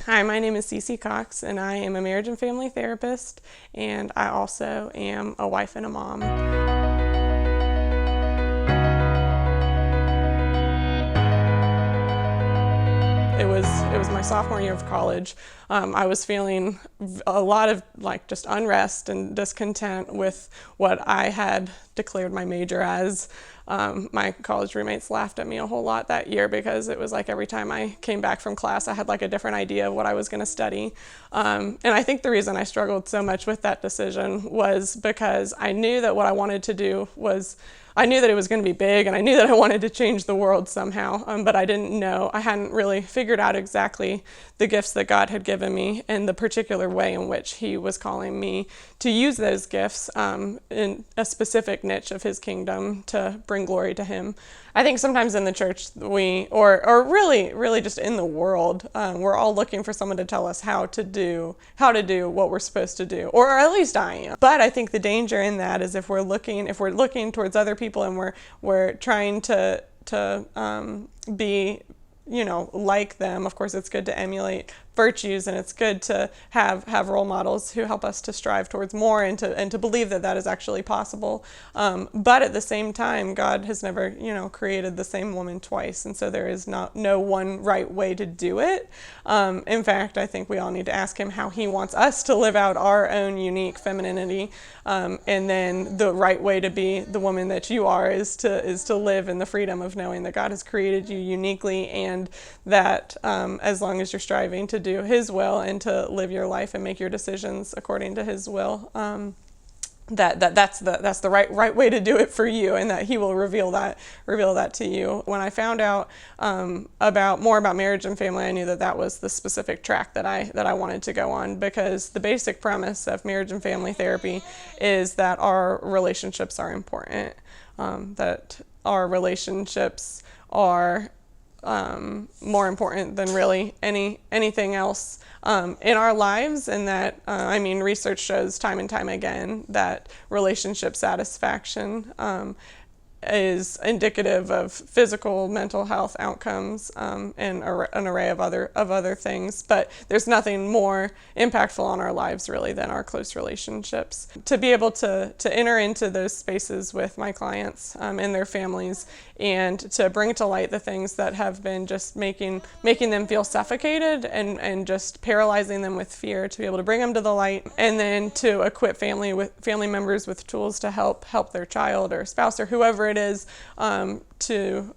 Hi, my name is Cece Cox, and I am a marriage and family therapist, and I also am a wife and a mom. It was my sophomore year of college. I was feeling a lot of just unrest and discontent with what I had declared my major as. My college roommates laughed at me a whole lot that year because it was like every time I came back from class, I had a different idea of what I was going to study. And I think the reason I struggled so much with that decision was because I knew that what I wanted to do was, I knew that it was going to be big, and I knew that I wanted to change the world somehow, but I hadn't really figured out exactly the gifts that God had given me and the particular way in which He was calling me to use those gifts in a specific niche of His kingdom to bring glory to Him. I think sometimes in the church or really just in the world, we're all looking for someone to tell us how to do what we're supposed to do, or at least I am. But I think the danger in that is if we're looking towards other people and we're trying to be like them. Of course, it's good to emulate virtues, and it's good to have role models who help us to strive towards more and to believe that is actually possible. But at the same time, God has never created the same woman twice, and so there is no one right way to do it. In fact, I think we all need to ask Him how He wants us to live out our own unique femininity, and then the right way to be the woman that you are is to live in the freedom of knowing that God has created you uniquely, and that as long as you're striving to do His will and to live your life and make your decisions according to His will, that's the right way to do it for you, and that He will reveal that to you. When I found out more about marriage and family, I knew that was the specific track that I wanted to go on, because the basic premise of marriage and family therapy is that our relationships are important, that our relationships are more important than really anything else in our lives, and that research shows time and time again that relationship satisfaction is indicative of physical, mental health outcomes, and an array of other things. But there's nothing more impactful on our lives really than our close relationships. To be able to enter into those spaces with my clients and their families, and to bring to light the things that have been just making them feel suffocated and just paralyzing them with fear, to be able to bring them to the light, and then to equip family members with tools to help their child or spouse or whoever it is to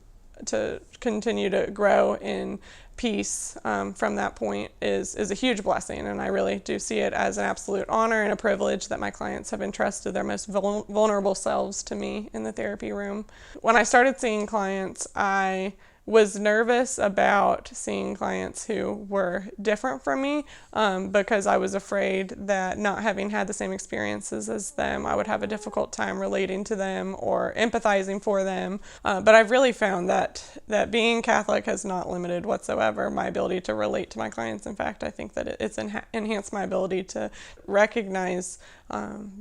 continue to grow in peace from that point is a huge blessing. And I really do see it as an absolute honor and a privilege that my clients have entrusted their most vulnerable selves to me in the therapy room. When I started seeing clients, I was nervous about seeing clients who were different from me, because I was afraid that, not having had the same experiences as them, I would have a difficult time relating to them or empathizing for them. But I've really found that being Catholic has not limited whatsoever my ability to relate to my clients. In fact, I think that it's enhanced my ability to recognize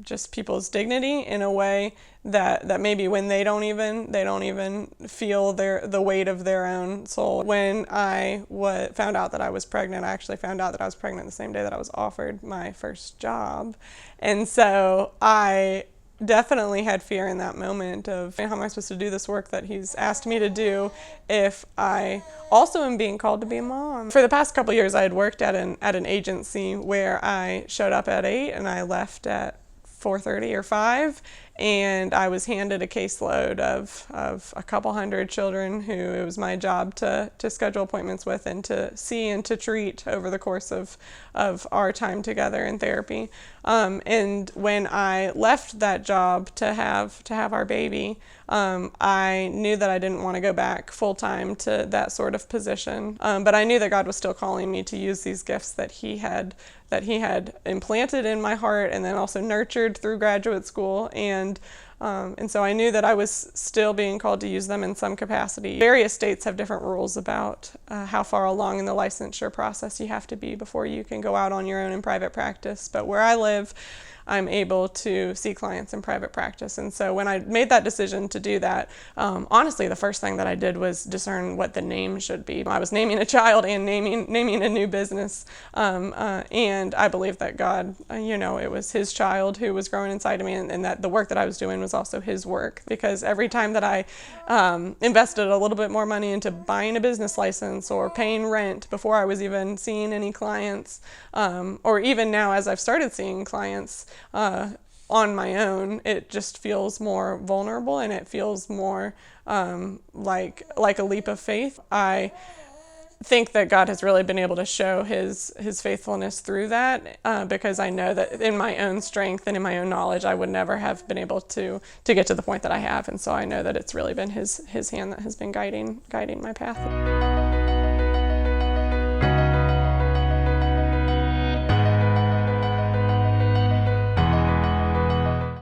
just people's dignity in a way that maybe when they don't even feel the weight of their own soul. When I found out that I was pregnant, I actually found out that I was pregnant the same day that I was offered my first job, and so I definitely had fear in that moment of, how am I supposed to do this work that He's asked me to do if I also am being called to be a mom. For the past couple of years, I had worked at an agency where I showed up at 8 and I left at 4:30 or 5, and I was handed a caseload of a couple hundred children who it was my job to schedule appointments with and to see and to treat over the course of our time together in therapy. And when I left that job to have our baby, I knew that I didn't want to go back full time to that sort of position. But I knew that God was still calling me to use these gifts that He had implanted in my heart and then also nurtured through graduate school. And And so I knew that I was still being called to use them in some capacity. Various states have different rules about how far along in the licensure process you have to be before you can go out on your own in private practice. But where I live, I'm able to see clients in private practice. And so when I made that decision to do that, honestly, the first thing that I did was discern what the name should be. I was naming a child and naming a new business. And I believe that God, it was his child who was growing inside of me, and that the work that I was doing was also his work. Because every time that I invested a little bit more money into buying a business license or paying rent before I was even seeing any clients, or even now as I've started seeing clients, on my own, it just feels more vulnerable, and it feels more like a leap of faith. I think that God has really been able to show his faithfulness through that, because I know that in my own strength and in my own knowledge, I would never have been able to get to the point that I have. And so I know that it's really been his hand that has been guiding my path.